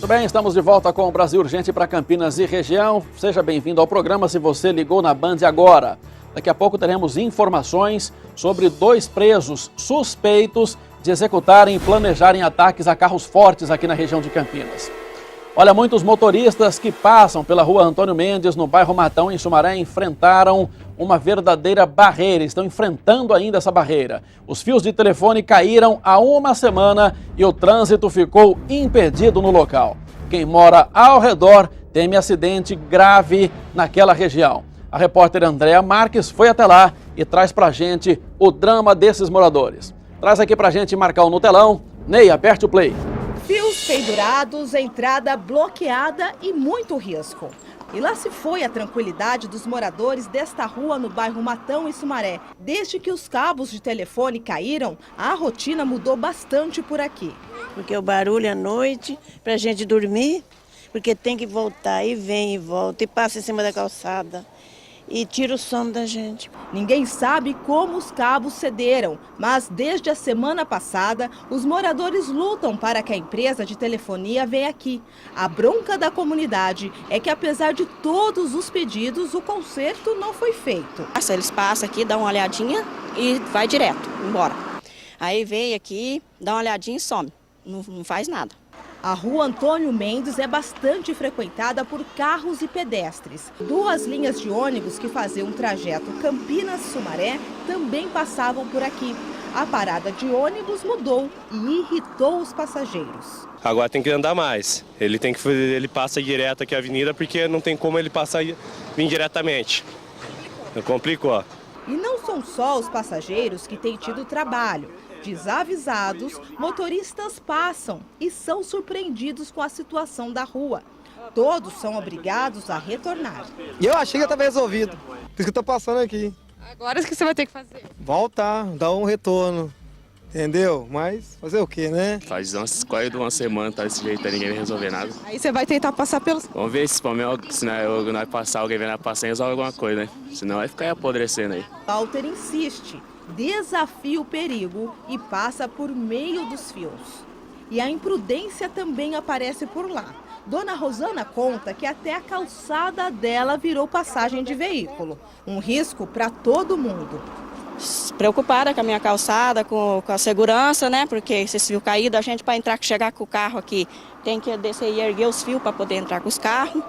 bem, estamos de volta com o Brasil Urgente para Campinas e região. Seja bem-vindo ao programa se você ligou na Band agora. Daqui a pouco teremos informações sobre 2 presos suspeitos de executarem e planejarem ataques a carros fortes aqui na região de Campinas. Olha, muitos motoristas que passam pela rua Antônio Mendes, no bairro Matão, em Sumaré, enfrentaram uma verdadeira barreira, estão enfrentando ainda essa barreira. Os fios de telefone caíram há uma semana e o trânsito ficou impedido no local. Quem mora ao redor teme acidente grave naquela região. A repórter Andréa Marques foi até lá e traz pra gente o drama desses moradores. Traz aqui pra gente, Marcão, no telão. Ney, aperte o play. Fios pendurados, entrada bloqueada e muito risco. E lá se foi a tranquilidade dos moradores desta rua no bairro Matão e Sumaré. Desde que os cabos de telefone caíram, a rotina mudou bastante por aqui. Porque o barulho à noite, pra gente dormir, porque tem que voltar e vem e volta e passa em cima da calçada. E tira o sono da gente. Ninguém sabe como os cabos cederam, mas desde a semana passada, os moradores lutam para que a empresa de telefonia venha aqui. A bronca da comunidade é que, apesar de todos os pedidos, o conserto não foi feito. Eles passam aqui, dão uma olhadinha e vai direto, embora. Aí vem aqui, dá uma olhadinha e some, não faz nada. A rua Antônio Mendes é bastante frequentada por carros e pedestres. 2 linhas de ônibus que faziam um trajeto Campinas-Sumaré também passavam por aqui. A parada de ônibus mudou e irritou os passageiros. Agora tem que andar mais. Ele passa direto aqui a avenida porque não tem como ele passar vir diretamente. Complicou. E não são só os passageiros que têm tido trabalho. Desavisados, motoristas passam e são surpreendidos com a situação da rua. Todos são obrigados a retornar. E eu achei que estava resolvido, por isso que eu estou passando aqui. Agora o que você vai ter que fazer? Voltar, dar um retorno, entendeu? Mas fazer o quê, né? Faz quase uma semana, tá desse jeito, ninguém vai resolver nada. Aí você vai tentar passar pelos... Vamos ver se nós passar, alguém vem passar e resolve alguma coisa, né? Senão vai ficar aí apodrecendo aí. Walter insiste. Desafia o perigo e passa por meio dos fios. E a imprudência também aparece por lá. Dona Rosana conta que até a calçada dela virou passagem de veículo. Um risco para todo mundo. Preocupada com a minha calçada, com a segurança, né? Porque esses fios caídos, a gente para chegar com o carro aqui tem que descer e erguer os fios para poder entrar com os carros.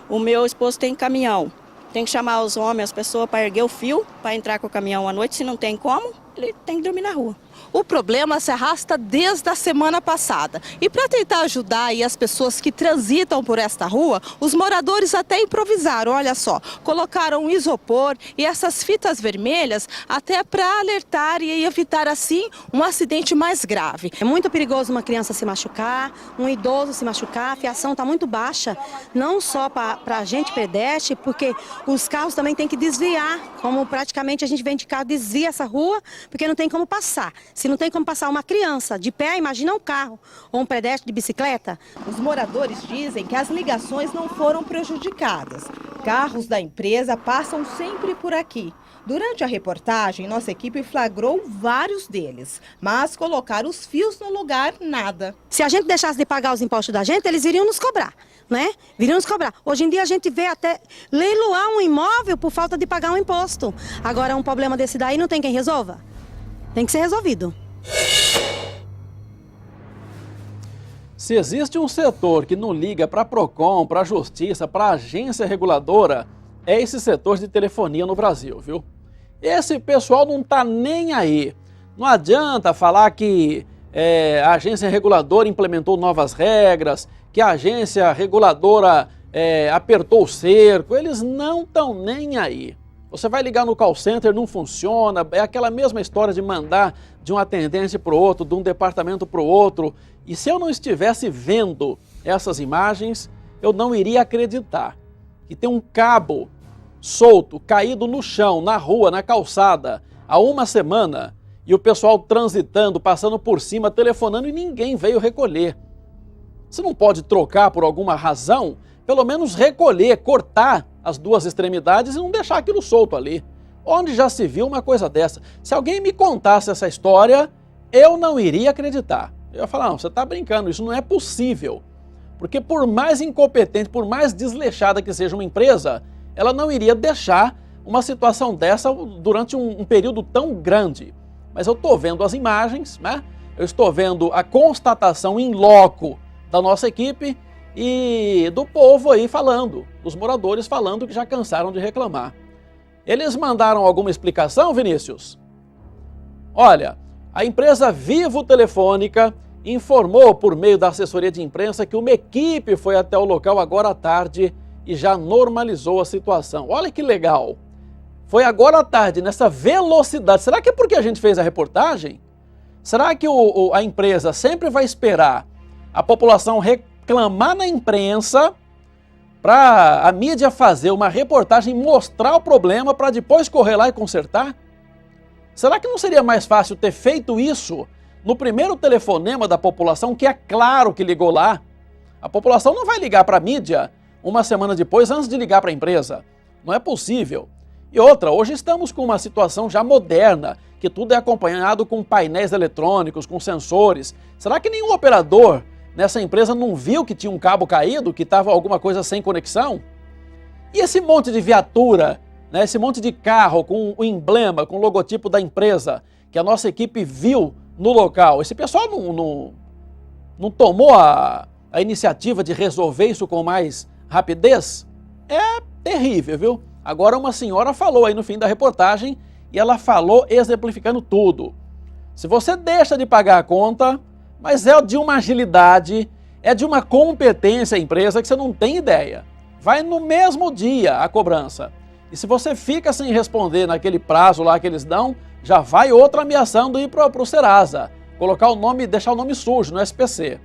O meu esposo tem caminhão. Tem que chamar os homens, as pessoas para erguer o fio, para entrar com o caminhão à noite. Se não tem como, ele tem que dormir na rua. O problema se arrasta desde a semana passada. E para tentar ajudar aí as pessoas que transitam por esta rua, os moradores até improvisaram, olha só. Colocaram um isopor e essas fitas vermelhas até para alertar e evitar assim um acidente mais grave. É muito perigoso uma criança se machucar, um idoso se machucar, a fiação está muito baixa, não só para a gente pedestre, porque os carros também têm que desviar, como praticamente a gente vem de carro, desvia essa rua, porque não tem como passar. Se não tem como passar uma criança de pé, imagina um carro ou um pedestre de bicicleta. Os moradores dizem que as ligações não foram prejudicadas. Carros da empresa passam sempre por aqui. Durante a reportagem, nossa equipe flagrou vários deles, mas colocar os fios no lugar, nada. Se a gente deixasse de pagar os impostos da gente, eles iriam nos cobrar, né? Viriam nos cobrar. Hoje em dia a gente vê até leiloar um imóvel por falta de pagar um imposto. Agora um problema desse daí não tem quem resolva? Tem que ser resolvido. Se existe um setor que não liga para a Procon, para a Justiça, para a agência reguladora, é esse setor de telefonia no Brasil, viu? Esse pessoal não está nem aí. Não adianta falar que a agência reguladora implementou novas regras, que a agência reguladora apertou o cerco. Eles não estão nem aí. Você vai ligar no call center, não funciona, é aquela mesma história de mandar de um atendente para o outro, de um departamento para o outro. E se eu não estivesse vendo essas imagens, eu não iria acreditar que tem um cabo solto, caído no chão, na rua, na calçada, há uma semana, e o pessoal transitando, passando por cima, telefonando e ninguém veio recolher. Você não pode trocar por alguma razão? Pelo menos recolher, cortar as 2 extremidades e não deixar aquilo solto ali. Onde já se viu uma coisa dessa? Se alguém me contasse essa história, eu não iria acreditar. Eu ia falar, não, você está brincando, isso não é possível. Porque por mais incompetente, por mais desleixada que seja uma empresa, ela não iria deixar uma situação dessa durante um período tão grande. Mas eu estou vendo as imagens, né? Eu estou vendo a constatação in loco da nossa equipe e do povo aí falando, dos moradores falando que já cansaram de reclamar. Eles mandaram alguma explicação, Vinícius? Olha, a empresa Vivo Telefônica informou por meio da assessoria de imprensa que uma equipe foi até o local agora à tarde e já normalizou a situação. Olha que legal! Foi agora à tarde, nessa velocidade. Será que é porque a gente fez a reportagem? Será que a empresa sempre vai esperar a população reclamar na imprensa para a mídia fazer uma reportagem, mostrar o problema para depois correr lá e consertar? Será que não seria mais fácil ter feito isso no primeiro telefonema da população, que é claro que ligou lá? A população não vai ligar para a mídia uma semana depois, antes de ligar para a empresa. Não é possível. E outra, hoje estamos com uma situação já moderna, que tudo é acompanhado com painéis eletrônicos, com sensores. Será que nenhum operador nessa empresa não viu que tinha um cabo caído, que estava alguma coisa sem conexão? E esse monte de viatura, né, esse monte de carro com o emblema, com o logotipo da empresa, que a nossa equipe viu no local, esse pessoal não tomou a iniciativa de resolver isso com mais rapidez? É terrível, viu? Agora uma senhora falou aí no fim da reportagem e ela falou exemplificando tudo. Se você deixa de pagar a conta, mas é de uma agilidade, é de uma competência a empresa que você não tem ideia. Vai no mesmo dia a cobrança. E se você fica sem responder naquele prazo lá que eles dão, já vai outra ameaçando ir para o Serasa, colocar o nome, deixar o nome sujo no SPC.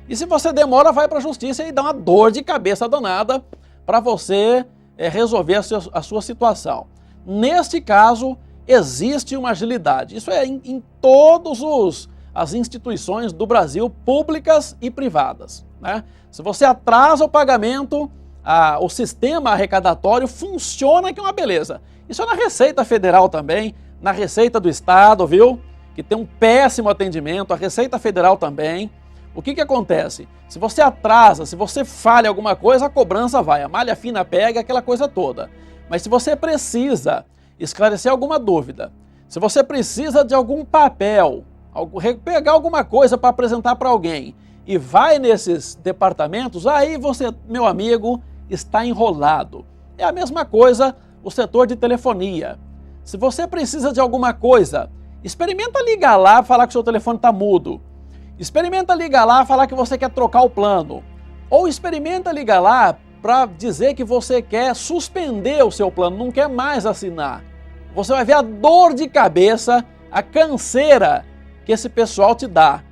E se você demora, vai para a justiça e dá uma dor de cabeça danada para você resolver a sua situação. Neste caso, existe uma agilidade. Isso é em todas as instituições do Brasil, públicas e privadas, né? Se você atrasa o pagamento, o sistema arrecadatório funciona, que é uma beleza. Isso é na Receita Federal também, na Receita do Estado, viu? Que tem um péssimo atendimento, a Receita Federal também. O que acontece? Se você atrasa, se você falha alguma coisa, a cobrança vai, a malha fina pega, aquela coisa toda. Mas se você precisa esclarecer alguma dúvida, se você precisa de algum papel, pegar alguma coisa para apresentar para alguém e vai nesses departamentos, aí você, meu amigo, está enrolado. É a mesma coisa o setor de telefonia. Se você precisa de alguma coisa, experimenta ligar lá e falar que o seu telefone está mudo. Experimenta ligar lá e falar que você quer trocar o plano. Ou experimenta ligar lá para dizer que você quer suspender o seu plano, não quer mais assinar. Você vai ver a dor de cabeça, a canseira que esse pessoal te dá.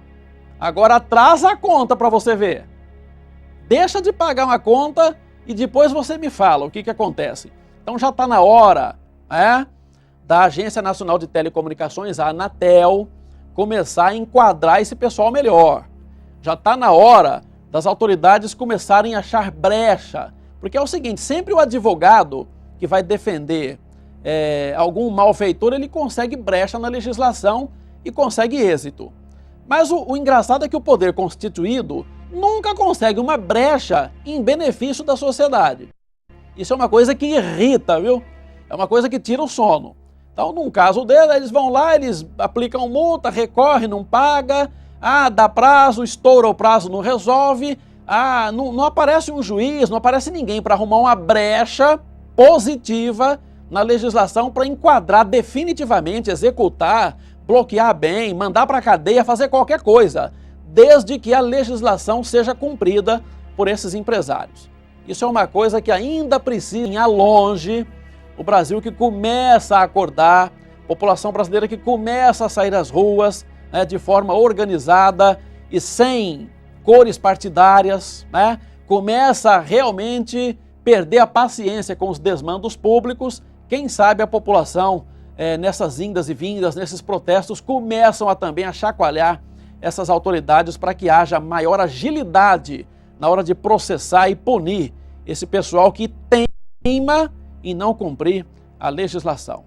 Agora atrasa a conta para você ver. Deixa de pagar uma conta e depois você me fala o que acontece. Então já está na hora da Agência Nacional de Telecomunicações, a Anatel, começar a enquadrar esse pessoal melhor. Já está na hora das autoridades começarem a achar brecha. Porque é o seguinte, sempre o advogado que vai defender algum malfeitor, ele consegue brecha na legislação e consegue êxito. Mas o engraçado é que o poder constituído nunca consegue uma brecha em benefício da sociedade. Isso é uma coisa que irrita, viu? É uma coisa que tira o sono. Então, num caso dele, eles vão lá, eles aplicam multa, recorre, não paga, dá prazo, estoura o prazo, não resolve, não aparece um juiz, não aparece ninguém para arrumar uma brecha positiva na legislação para enquadrar definitivamente, executar, bloquear bem, mandar para a cadeia, fazer qualquer coisa, desde que a legislação seja cumprida por esses empresários. Isso é uma coisa que ainda precisa ir longe. O Brasil que começa a acordar, a população brasileira que começa a sair às ruas de forma organizada e sem cores partidárias, começa a realmente perder a paciência com os desmandos públicos. Quem sabe a população, nessas indas e vindas, nesses protestos, começam também a chacoalhar essas autoridades para que haja maior agilidade na hora de processar e punir esse pessoal que teima em não cumprir a legislação.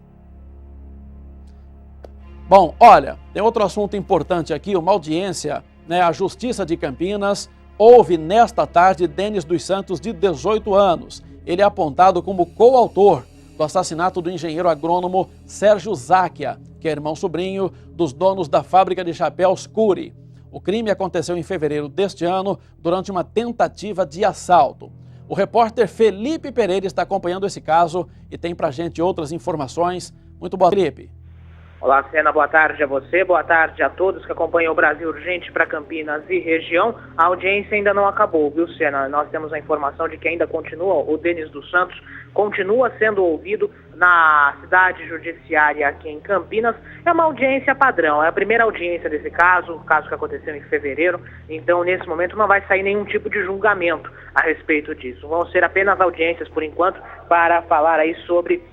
Bom, olha, tem outro assunto importante aqui, uma audiência, a Justiça de Campinas Houve nesta tarde Denis dos Santos, de 18 anos. Ele é apontado como coautor do assassinato do engenheiro agrônomo Sérgio Záquia, que é irmão sobrinho dos donos da fábrica de chapéus Cury. O crime aconteceu em fevereiro deste ano, durante uma tentativa de assalto. O repórter Felipe Pereira está acompanhando esse caso e tem pra gente outras informações. Muito boa, Felipe. Olá, Sena, boa tarde a você, boa tarde a todos que acompanham o Brasil Urgente para Campinas e região. A audiência ainda não acabou, viu, Sena? Nós temos a informação de que ainda continua, o Denis dos Santos continua sendo ouvido na cidade judiciária aqui em Campinas. É uma audiência padrão, é a primeira audiência desse caso, o caso que aconteceu em fevereiro. Então, nesse momento, não vai sair nenhum tipo de julgamento a respeito disso. Vão ser apenas audiências, por enquanto, para falar aí sobre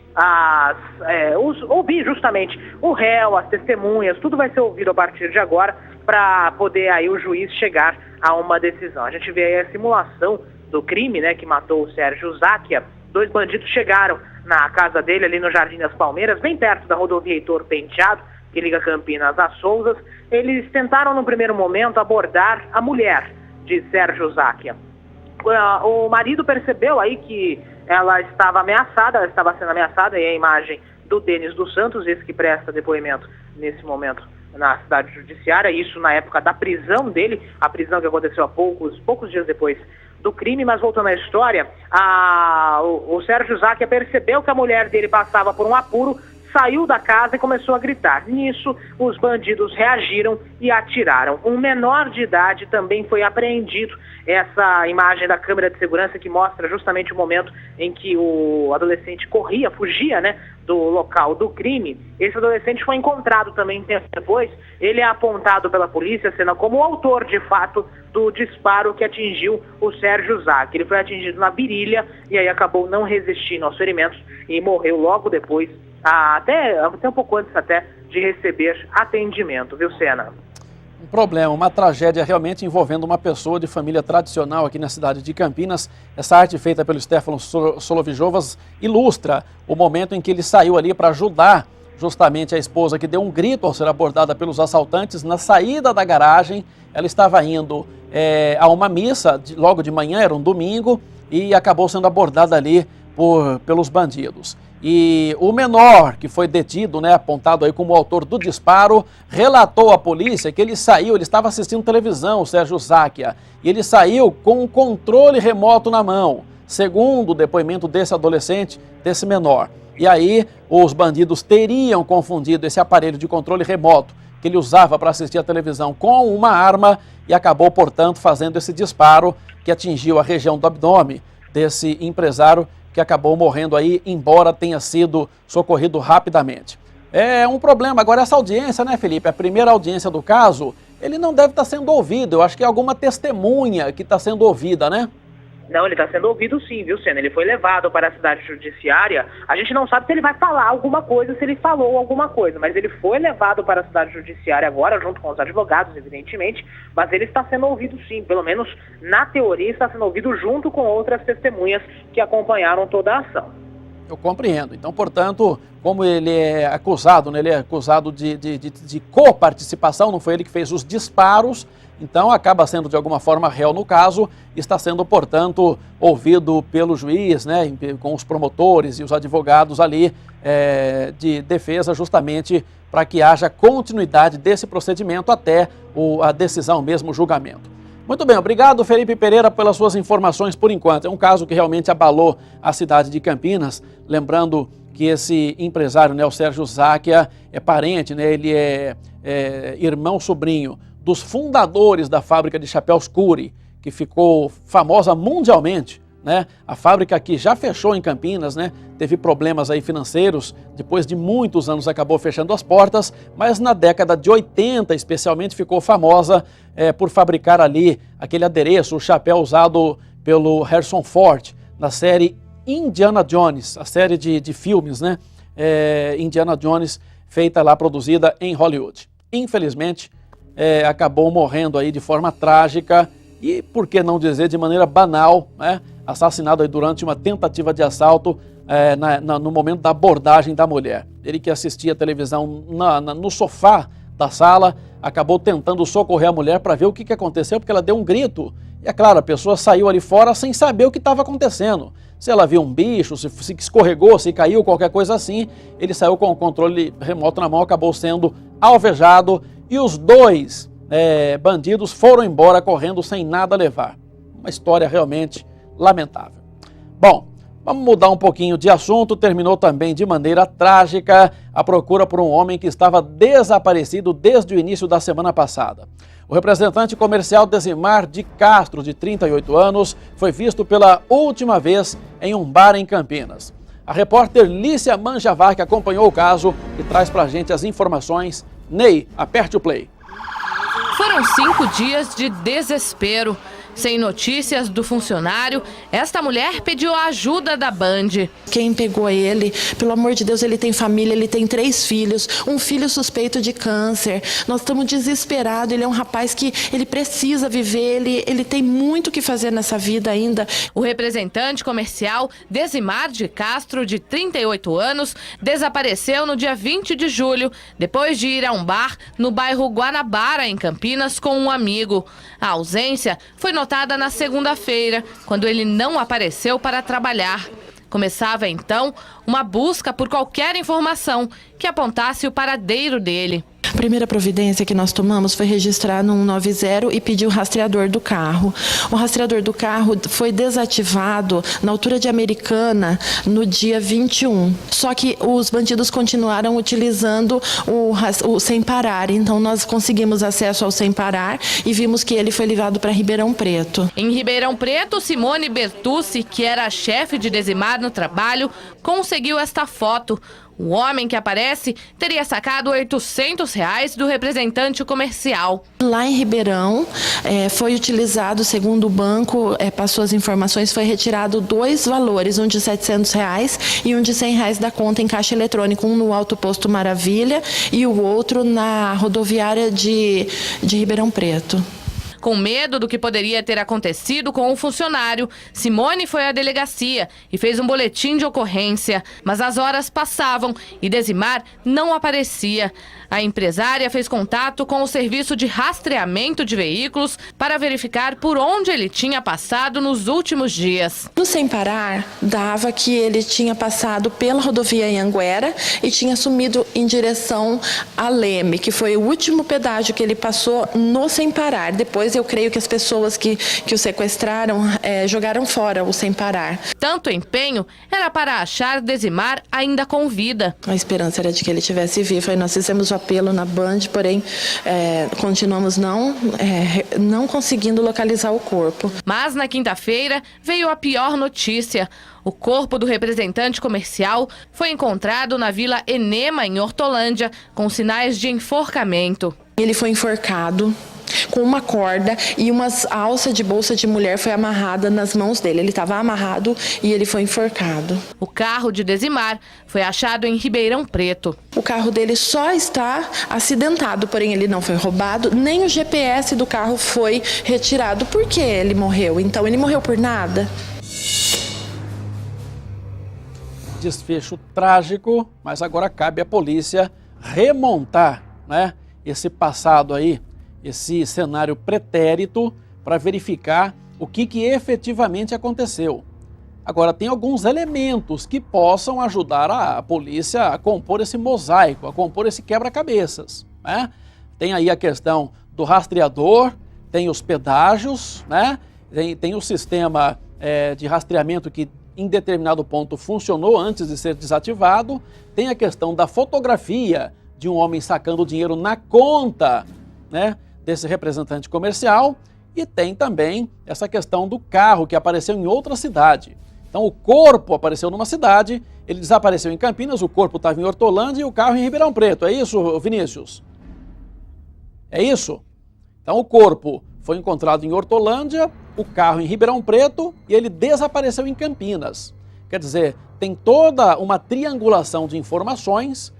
ouvir justamente o réu, as testemunhas, tudo vai ser ouvido a partir de agora para poder aí o juiz chegar a uma decisão. A gente vê aí a simulação do crime, né, que matou o Sérgio Záquia. 2 bandidos chegaram na casa dele ali no Jardim das Palmeiras, bem perto da rodovia Heitor Penteado, que liga Campinas a Souzas. Eles tentaram no primeiro momento abordar a mulher de Sérgio Záquia. O marido percebeu aí que ela estava ameaçada, ela estava sendo ameaçada, e a imagem do Denis dos Santos, esse que presta depoimento nesse momento na cidade judiciária, isso na época da prisão dele, a prisão que aconteceu há poucos dias depois do crime. Mas voltando à história, o Sérgio Záquia percebeu que a mulher dele passava por um apuro, saiu da casa e começou a gritar. Nisso, os bandidos reagiram e atiraram. Um menor de idade também foi apreendido. Essa imagem da câmera de segurança que mostra justamente o momento em que o adolescente fugia, né, do local do crime. Esse adolescente foi encontrado também tempo depois. Ele é apontado pela polícia, sendo como o autor, de fato, do disparo que atingiu o Sérgio Záquia. Ele foi atingido na virilha e aí acabou não resistindo aos ferimentos e morreu logo depois, até um pouco antes até de receber atendimento, viu, Sena? Um problema, uma tragédia realmente envolvendo uma pessoa de família tradicional aqui na cidade de Campinas. Essa arte feita pelo Stefano Solovijovas ilustra o momento em que ele saiu ali para ajudar justamente a esposa, que deu um grito ao ser abordada pelos assaltantes na saída da garagem. Ela estava indo a uma missa logo de manhã, era um domingo, e acabou sendo abordada ali pelos bandidos. E o menor, que foi detido, né, apontado aí como o autor do disparo, relatou à polícia que ele estava assistindo televisão, o Sérgio Záquia, e ele saiu com um controle remoto na mão, segundo o depoimento desse adolescente, desse menor. E aí os bandidos teriam confundido esse aparelho de controle remoto que ele usava para assistir a televisão com uma arma e acabou, portanto, fazendo esse disparo que atingiu a região do abdômen desse empresário, que acabou morrendo aí, embora tenha sido socorrido rapidamente. É um problema. Agora, essa audiência, né, Felipe, a primeira audiência do caso, ele não deve estar sendo ouvido. Eu acho que é alguma testemunha que está sendo ouvida, né? Não, ele está sendo ouvido sim, viu, Sena? Ele foi levado para a cidade judiciária. A gente não sabe se ele vai falar alguma coisa, se ele falou alguma coisa, mas ele foi levado para a cidade judiciária agora, junto com os advogados, evidentemente, mas ele está sendo ouvido sim, pelo menos na teoria está sendo ouvido junto com outras testemunhas que acompanharam toda a ação. Eu compreendo. Então, portanto, como ele é acusado, né, ele é acusado de coparticipação, não foi ele que fez os disparos, então acaba sendo de alguma forma réu no caso, está sendo, portanto, ouvido pelo juiz, né, com os promotores e os advogados ali de defesa, justamente para que haja continuidade desse procedimento até a decisão mesmo, o julgamento. Muito bem, obrigado, Felipe Pereira, pelas suas informações por enquanto. É um caso que realmente abalou a cidade de Campinas, lembrando que esse empresário, né, o Sérgio Záquia, é parente, né, ele é irmão-sobrinho dos fundadores da fábrica de chapéus Cury, que ficou famosa mundialmente, né? A fábrica que já fechou em Campinas, né? Teve problemas aí financeiros, depois de muitos anos acabou fechando as portas, mas na década de 80 especialmente ficou famosa por fabricar ali aquele adereço, o chapéu usado pelo Harrison Ford na série Indiana Jones, a série de filmes, né? Indiana Jones, feita lá, produzida em Hollywood. Infelizmente, acabou morrendo aí de forma trágica e, por que não dizer, de maneira banal, né? Assassinado aí durante uma tentativa de assalto no momento da abordagem da mulher. Ele que assistia a televisão no sofá da sala, acabou tentando socorrer a mulher para ver o que aconteceu, porque ela deu um grito E é claro, a pessoa saiu ali fora sem saber o que estava acontecendo. Se ela viu um bicho, se escorregou, se caiu, qualquer coisa assim, ele saiu com o controle remoto na mão, acabou sendo alvejado e os dois bandidos foram embora correndo sem nada levar. Uma história realmente lamentável. Bom, vamos mudar um pouquinho de assunto. Terminou também de maneira trágica a procura por um homem que estava desaparecido desde o início da semana passada. O representante comercial Desimar de Castro, de 38 anos, foi visto pela última vez em um bar em Campinas. A repórter Lícia Manjavar, que acompanhou o caso e traz pra gente as informações. Ney, aperte o play. Foram 5 dias de desespero. Sem notícias do funcionário, esta mulher pediu a ajuda da Band. Quem pegou ele, pelo amor de Deus, ele tem família, ele tem 3 filhos, um filho suspeito de câncer. Nós estamos desesperados, ele é um rapaz que ele precisa viver, ele tem muito o que fazer nessa vida ainda. O representante comercial Desimar de Castro, de 38 anos, desapareceu no dia 20 de julho, depois de ir a um bar no bairro Guanabara, em Campinas, com um amigo. A ausência foi notada na segunda-feira, quando ele não apareceu para trabalhar. Começava então uma busca por qualquer informação que apontasse o paradeiro dele. A primeira providência que nós tomamos foi registrar no 190 e pedir o rastreador do carro. O rastreador do carro foi desativado na altura de Americana no dia 21. Só que os bandidos continuaram utilizando o Sem Parar. Então nós conseguimos acesso ao Sem Parar e vimos que ele foi levado para Ribeirão Preto. Em Ribeirão Preto, Simone Bertucci, que era a chefe de Desimar no trabalho, conseguiu esta foto. O homem que aparece teria sacado R$800 do representante comercial. Lá em Ribeirão, foi utilizado, segundo o banco, passou as informações, foi retirado 2 valores, um de R$700 e um de R$100 da conta em caixa eletrônico, um no Alto Posto Maravilha e o outro na rodoviária de Ribeirão Preto. Com medo do que poderia ter acontecido com o funcionário, Simone foi à delegacia e fez um boletim de ocorrência. Mas as horas passavam e Desimar não aparecia. A empresária fez contato com o serviço de rastreamento de veículos para verificar por onde ele tinha passado nos últimos dias. No Sem Parar, dava que ele tinha passado pela rodovia Anhanguera e tinha sumido em direção a Leme, que foi o último pedágio que ele passou no Sem Parar. Depois eu creio que as pessoas que o sequestraram jogaram fora o Sem Parar. Tanto empenho era para achar Desimar ainda com vida. A esperança era de que ele estivesse vivo. Aí nós fizemos o apelo na Band, porém continuamos não conseguindo localizar o corpo. Mas na quinta-feira veio a pior notícia. O corpo do representante comercial foi encontrado na Vila Enema, em Hortolândia, com sinais de enforcamento. Ele foi enforcado com uma corda e uma alça de bolsa de mulher foi amarrada nas mãos dele. Ele estava amarrado e ele foi enforcado. O carro de Desimar foi achado em Ribeirão Preto. O carro dele só está acidentado, porém ele não foi roubado, nem o GPS do carro foi retirado. Por que ele morreu? Então ele morreu por nada? Desfecho trágico, mas agora cabe à polícia remontar, né, esse passado aí, esse cenário pretérito, para verificar o que efetivamente aconteceu. Agora, tem alguns elementos que possam ajudar a polícia a compor esse mosaico, a compor esse quebra-cabeças, né? Tem aí a questão do rastreador, tem os pedágios, né? Tem o sistema de rastreamento que em determinado ponto funcionou antes de ser desativado, tem a questão da fotografia de um homem sacando dinheiro na conta, né, desse representante comercial, e tem também essa questão do carro que apareceu em outra cidade. Então o corpo apareceu numa cidade, ele desapareceu em Campinas, o corpo estava em Hortolândia e o carro em Ribeirão Preto. É isso, Vinícius? É isso? Então o corpo foi encontrado em Hortolândia, o carro em Ribeirão Preto e ele desapareceu em Campinas. Quer dizer, tem toda uma triangulação de informações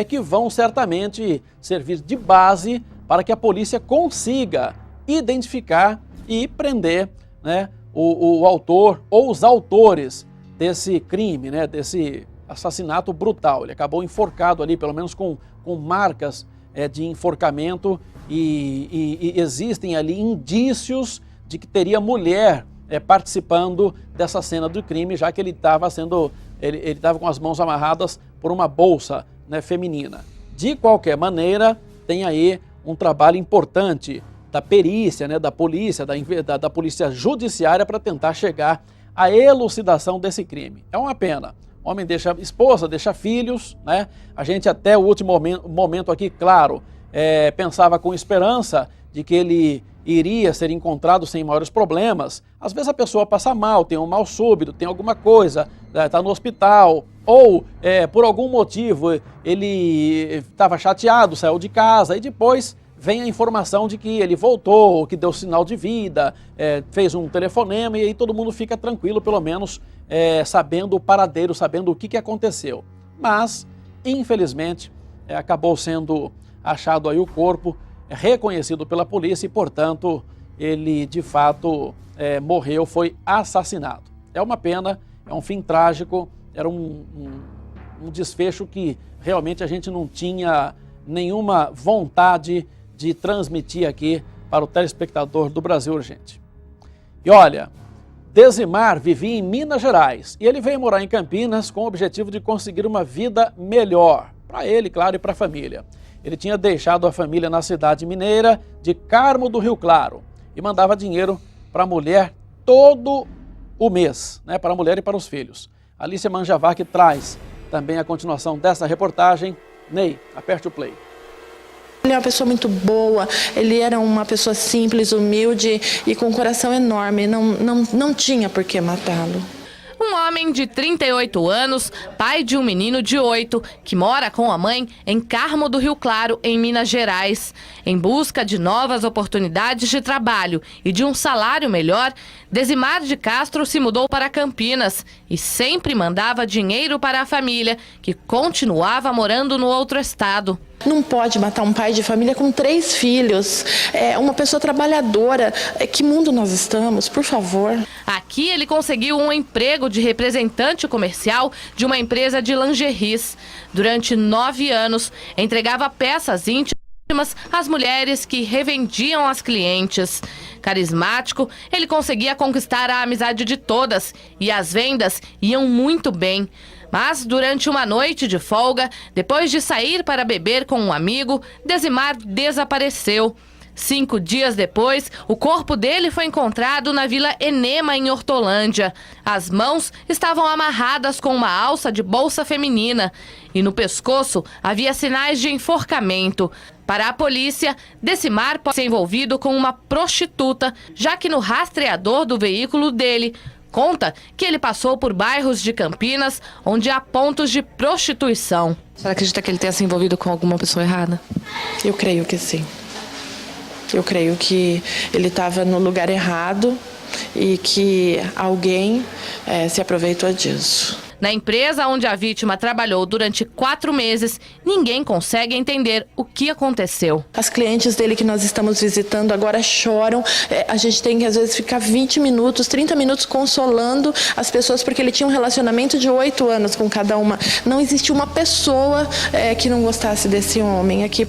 que vão certamente servir de base para que a polícia consiga identificar e prender, né, o autor ou os autores desse crime, né, desse assassinato brutal. Ele acabou enforcado ali, pelo menos com marcas de enforcamento e existem ali indícios de que teria mulher participando dessa cena do crime, já que ele estava com as mãos amarradas por uma bolsa, né, feminina. De qualquer maneira, tem aí um trabalho importante da perícia, né, da polícia, da polícia judiciária para tentar chegar à elucidação desse crime. É uma pena. O homem deixa esposa, deixa filhos, né? A gente até o último momento aqui, claro, pensava com esperança de que ele iria ser encontrado sem maiores problemas. Às vezes a pessoa passa mal, tem um mal súbito, tem alguma coisa, está no hospital, ou por algum motivo ele estava chateado, saiu de casa e depois vem a informação de que ele voltou, que deu sinal de vida, fez um telefonema e aí todo mundo fica tranquilo, pelo menos sabendo o paradeiro, sabendo o que aconteceu. Mas, infelizmente, acabou sendo achado aí o corpo, reconhecido pela polícia e, portanto, ele de fato morreu, foi assassinado. É uma pena, é um fim trágico, era um desfecho que realmente a gente não tinha nenhuma vontade de transmitir aqui para o telespectador do Brasil Urgente. E olha, Desimar vivia em Minas Gerais e ele veio morar em Campinas com o objetivo de conseguir uma vida melhor, para ele, claro, e para a família. Ele tinha deixado a família na cidade mineira de Carmo do Rio Claro e mandava dinheiro para a mulher todo o mês, né, para a mulher e para os filhos. Alicia Manjavac traz também a continuação dessa reportagem. Ney, aperte o play. Ele é uma pessoa muito boa, ele era uma pessoa simples, humilde e com um coração enorme, não tinha por que matá-lo. Um homem de 38 anos, pai de um menino de 8, que mora com a mãe em Carmo do Rio Claro, em Minas Gerais. Em busca de novas oportunidades de trabalho e de um salário melhor, Desimar de Castro se mudou para Campinas e sempre mandava dinheiro para a família, que continuava morando no outro estado. Não pode matar um pai de família com 3 filhos, uma pessoa trabalhadora. Que mundo nós estamos, por favor. Aqui ele conseguiu um emprego de representante comercial de uma empresa de lingeries. Durante 9 anos, entregava peças íntimas às mulheres que revendiam às clientes. Carismático, ele conseguia conquistar a amizade de todas e as vendas iam muito bem. Mas durante uma noite de folga, depois de sair para beber com um amigo, Desimar desapareceu. 5 dias depois, o corpo dele foi encontrado na Vila Enema, em Hortolândia. As mãos estavam amarradas com uma alça de bolsa feminina e no pescoço havia sinais de enforcamento. Para a polícia, Desimar pode ser envolvido com uma prostituta, já que no rastreador do veículo dele conta que ele passou por bairros de Campinas onde há pontos de prostituição. Você acredita que ele tenha se envolvido com alguma pessoa errada? Eu creio que sim. Eu creio que ele estava no lugar errado e que alguém se aproveitou disso. Na empresa onde a vítima trabalhou durante 4 meses, ninguém consegue entender o que aconteceu. As clientes dele que nós estamos visitando agora choram. A gente tem que, às vezes, ficar 20 minutos, 30 minutos consolando as pessoas, porque ele tinha um relacionamento de 8 anos com cada uma. Não existe uma pessoa que não gostasse desse homem aqui.